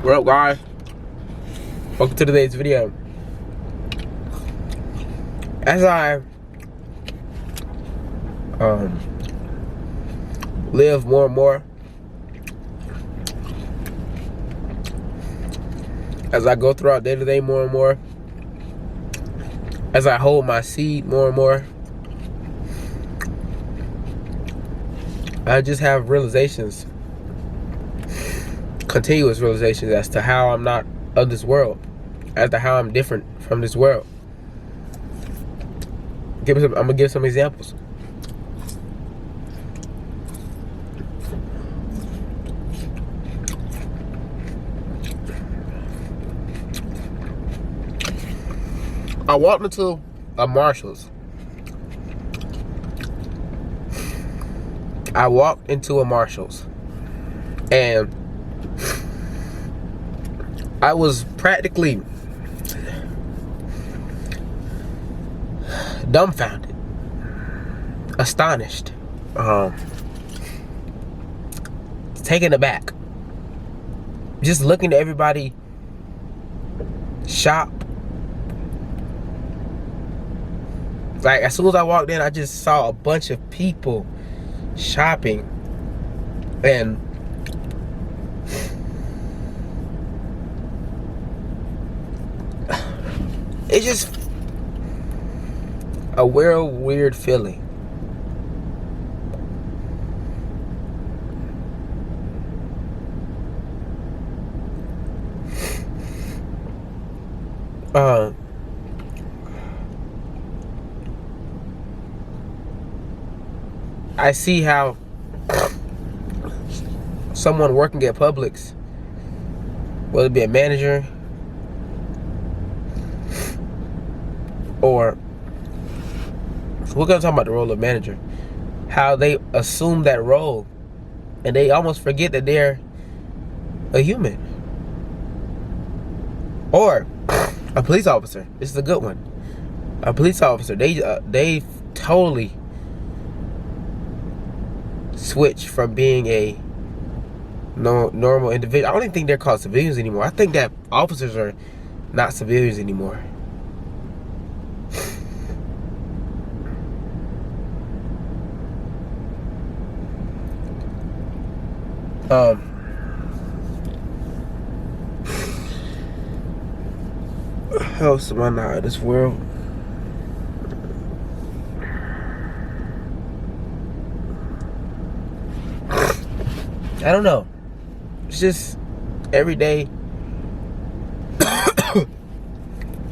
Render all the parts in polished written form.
What up, guys? Welcome to today's video. As I live more and more, as I go throughout day to day more and more, as I hold my seed more and more, I just have realizations, continuous realizations as to how I'm not of this world, as to how I'm different from this world. I'm gonna give some examples. I walked into a Marshall's. And I was practically dumbfounded, astonished, taken aback, just looking at everybody shop. Like, as soon as I walked in, I just saw a bunch of people shopping, and it's just a weird feeling. I see how someone working at Publix, whether it be a manager or, we're gonna talk about the role of manager, how they assume that role and they almost forget that they're a human. Or a police officer. This is a good one. A police officer. They totally switch from being a normal individual. I don't even think they're called civilians anymore. I think that officers are not civilians anymore. How else am I not in this world? I don't know. It's just every day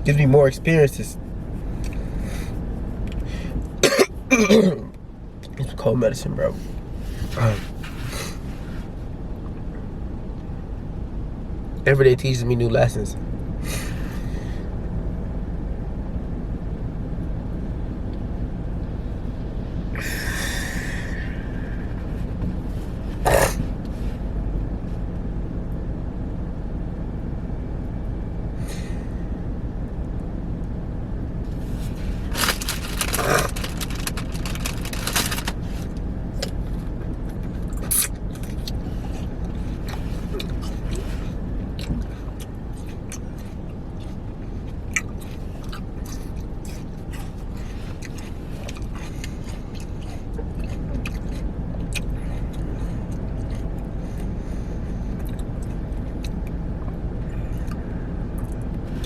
gives me more experiences. It's cold medicine, bro. Every day teaches me new lessons.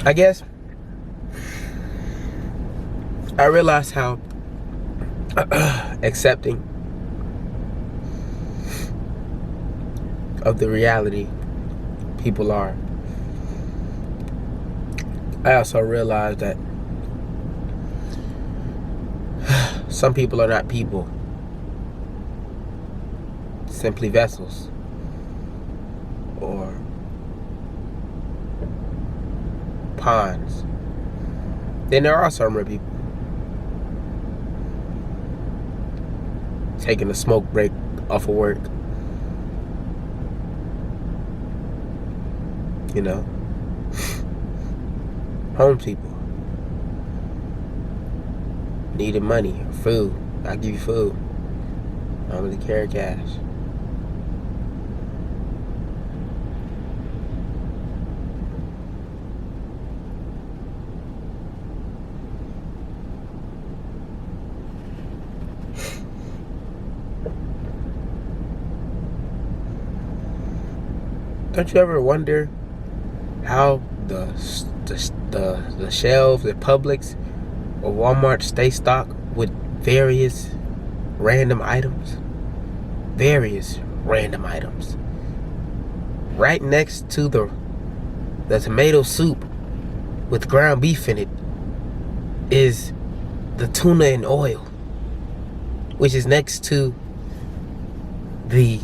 I guess I realized how accepting of the reality people are. I also realized that some people are not people, simply vessels, or pawns. Then there are some real people taking a smoke break off of work. You know, homeless people needing money or food. I'll give you food. I don't really carry cash. Don't you ever wonder how the shelves at Publix or Walmart stay stocked with various random items? Various random items. Right next to the tomato soup with ground beef in it is the tuna in oil, which is next to the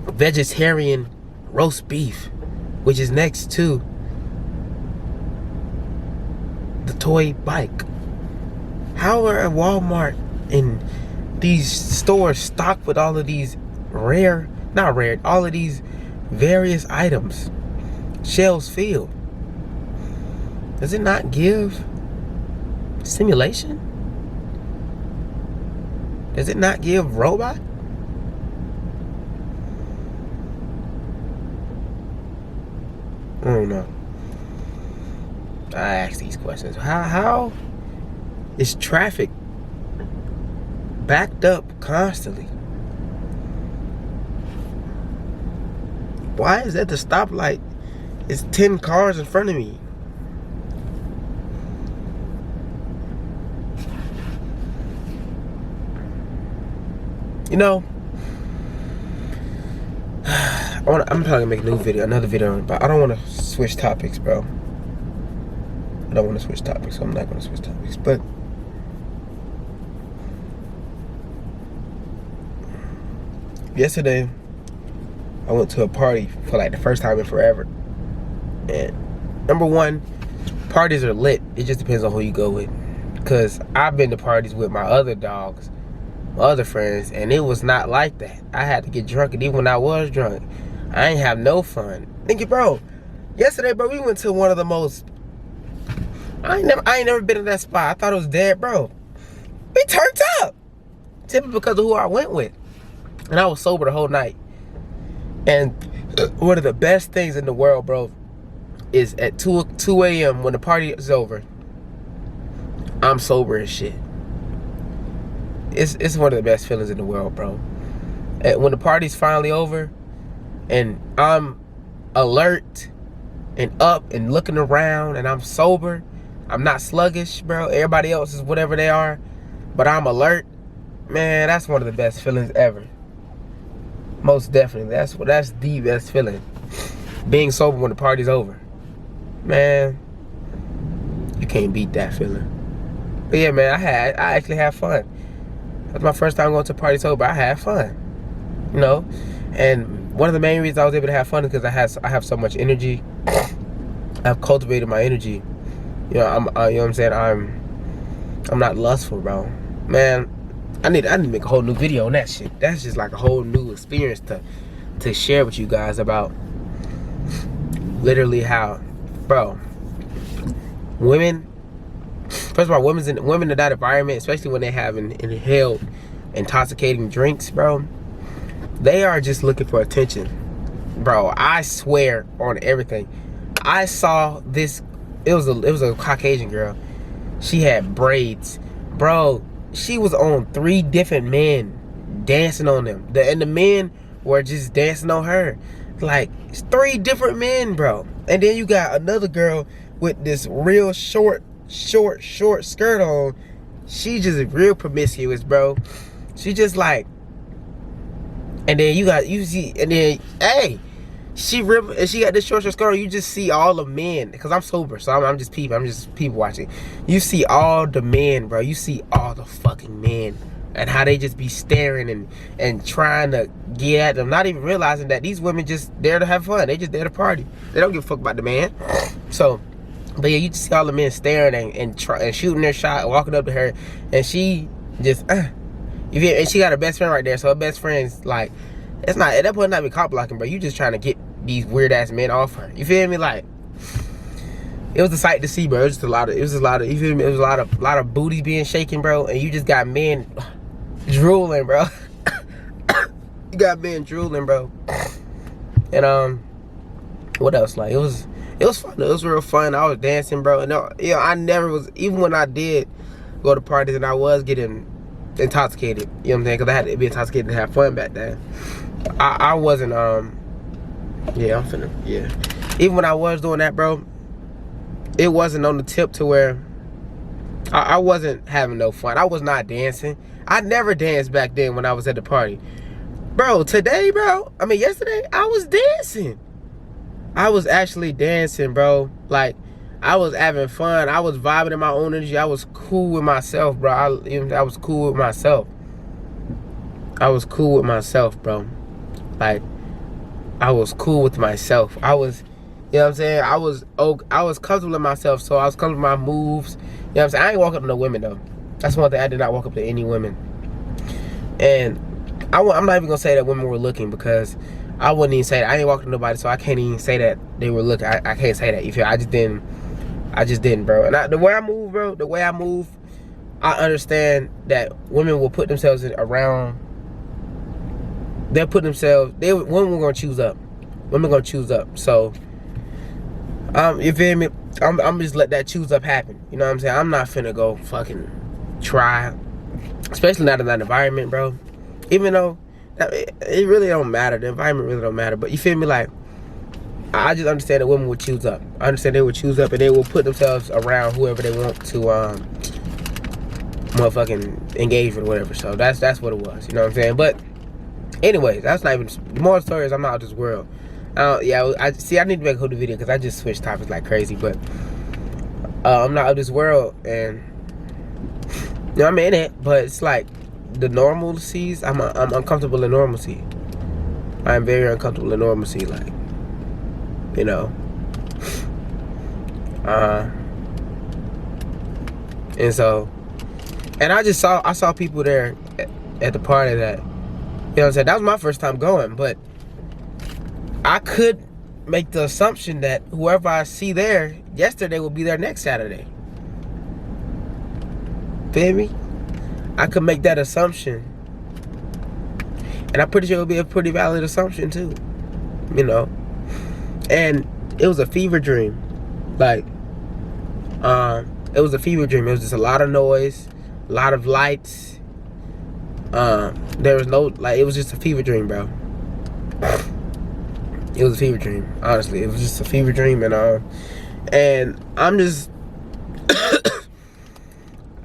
vegetarian roast beef, which is next to the toy bike. How are Walmart and these stores stocked with all of these all of these various items, shelves filled? Does it not give stimulation? Does it not give robot? I don't know. I ask these questions. How is traffic backed up constantly? Why is at the stoplight? It's 10 cars in front of me. You know, I'm probably gonna make another video, but I don't want to switch topics, bro. I don't want to switch topics, so I'm not gonna switch topics. But yesterday, I went to a party for like the first time in forever. And number one, parties are lit. It just depends on who you go with. Because I've been to parties with my other dogs, my other friends, and it was not like that. I had to get drunk, and even when I was drunk, I ain't have no fun. Think it, bro. Yesterday, bro, we went to one of the most. I ain't never been in that spot. I thought it was dead, bro. We turned up, simply because of who I went with, and I was sober the whole night. And one of the best things in the world, bro, is at 2 a.m. when the party is over, I'm sober as shit. It's one of the best feelings in the world, bro. And when the party's finally over and I'm alert and up and looking around and I'm sober, I'm not sluggish, bro. Everybody else is whatever they are, but I'm alert. Man, that's one of the best feelings ever. Most definitely. That's the best feeling. Being sober when the party's over. Man, you can't beat that feeling. But yeah, man, I actually had fun. That's my first time going to a party sober. I had fun, you know. And one of the main reasons I was able to have fun is because I have so much energy. I've cultivated my energy. You know, you know what I'm saying. I'm not lustful, bro. Man, I need to make a whole new video on that shit. That's just like a whole new experience to share with you guys about literally how, bro. Women. First of all, women in that environment, especially when they have inhaled intoxicating drinks, bro, they are just looking for attention. Bro, I swear on everything. I saw this. It was a Caucasian girl. She had braids, bro. She was on 3 different men, dancing on them. And the men were just dancing on her. Like, it's 3 different men, bro. And then you got another girl with this real short skirt on. She just real promiscuous, bro. She just like, and then she got this short skirt on. You just see all the men, because I'm sober, so I'm just people watching. You see all the men, bro. You see all the fucking men, and how they just be staring and trying to get at them, not even realizing that these women just there to have fun. They just there to party. They don't give a fuck about the man. So, but yeah, you just see all the men staring and shooting their shot, walking up to her, and she just and she got her best friend right there. So her best friend's like, it's not at that point, not be cop blocking, bro. You just trying to get these weird ass men off her. You feel me? Like, it was a sight to see, bro. It was just a lot of you feel me? It was a lot of booties being shaken, bro. And you just got men drooling, bro. You got men drooling, bro. And what else? Like, it was fun. It was real fun. I was dancing, bro. And I never was, even when I did go to parties and I was getting intoxicated, you know what I'm saying? Because I had to be intoxicated to have fun back then. I wasn't Yeah, I'm finna, yeah. Even when I was doing that, bro, it wasn't on the tip to where I wasn't having no fun. I was not dancing. I never danced back then when I was at the party. Bro, today, bro, I mean, yesterday, I was dancing. I was actually dancing, bro. Like, I was having fun. I was vibing in my own energy. I was cool with myself, bro. I was cool with myself. I was cool with myself, bro. Like, I was cool with myself. I was, you know what I'm saying? I was comfortable in myself, so I was comfortable with my moves. You know what I'm saying? I ain't walk up to no women, though. That's one thing. I did not walk up to any women. And I'm not even going to say that women were looking, because I wouldn't even say that. I ain't walking to nobody, so I can't even say that they were looking. I can't say that. You feel? I just didn't, bro. And the way I move, bro, I understand that women will put themselves around. They'll put themselves. Women are gonna choose up. Women gonna choose up. So, you feel me? I'm just let that choose up happen. You know what I'm saying? I'm not finna go fucking try, especially not in that environment, bro. Even though it really don't matter. The environment really don't matter. But you feel me? Like, I just understand that women would choose up. I understand they would choose up, and they will put themselves around whoever they want to motherfucking engage with or whatever. So that's what it was. You know what I'm saying? But anyways, that's not even the more story is I'm not out of this world. Yeah, I need to make a whole video because I just switched topics like crazy. But I'm not out of this world, and you know I'm in it. But it's like the normalcies. I'm uncomfortable in normalcy. I'm very uncomfortable in normalcy, like, you know. And so, and I saw people there at the party that, you know what I'm saying, that was my first time going, but I could make the assumption that whoever I see there yesterday will be there next Saturday. Feel me? I could make that assumption. And I'm pretty sure it'll be a pretty valid assumption too. You know? And it was a fever dream. Like, it was a fever dream. It was just a lot of noise, a lot of lights. There was no, like, it was just a fever dream, bro. It was a fever dream, honestly. It was just a fever dream, and I'm just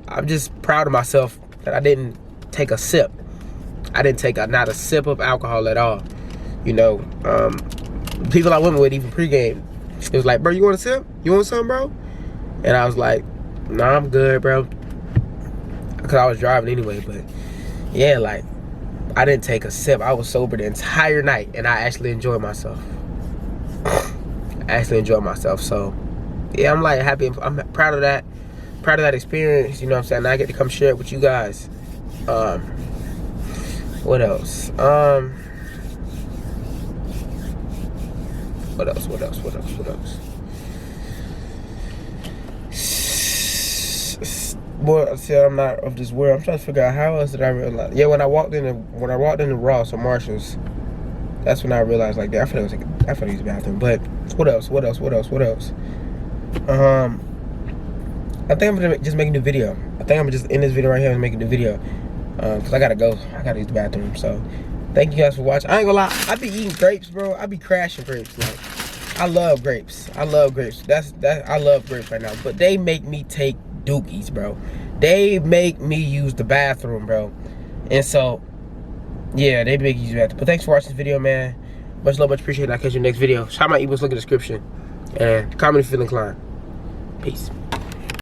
I'm just proud of myself that I didn't take a sip. I didn't take not a sip of alcohol at all. You know, people I went with, even pregame, it was like, bro, you want a sip? You want something, bro? And I was like, nah, I'm good, bro. Because I was driving anyway, but yeah, like, I didn't take a sip. I was sober the entire night, and I actually enjoyed myself. So, yeah, I'm like happy. I'm proud of that. Proud of that experience. You know what I'm saying? Now I get to come share it with you guys. What else? What else? Boy, see, I'm not of this world. I'm trying to figure out how else did I realize. Yeah, when I walked in the Ross or Marshalls, that's when I realized, like, I feel like I use the bathroom. But what else? I think I'm gonna just make a new video. I think I'm just in this video right here and make a new video. Cause I gotta go. I gotta use the bathroom. So thank you guys for watching. I ain't gonna lie, I be eating grapes, bro. I be crashing grapes. Like, I love grapes. I love grapes right now. But they make me take dookies, bro. They make me use the bathroom, bro. And so, yeah, they make you use the bathroom. But thanks for watching this video, man. Much love, much appreciated. I'll catch you in the next video. Shout out my ebook, look in the description. And comment if you feel inclined. Peace.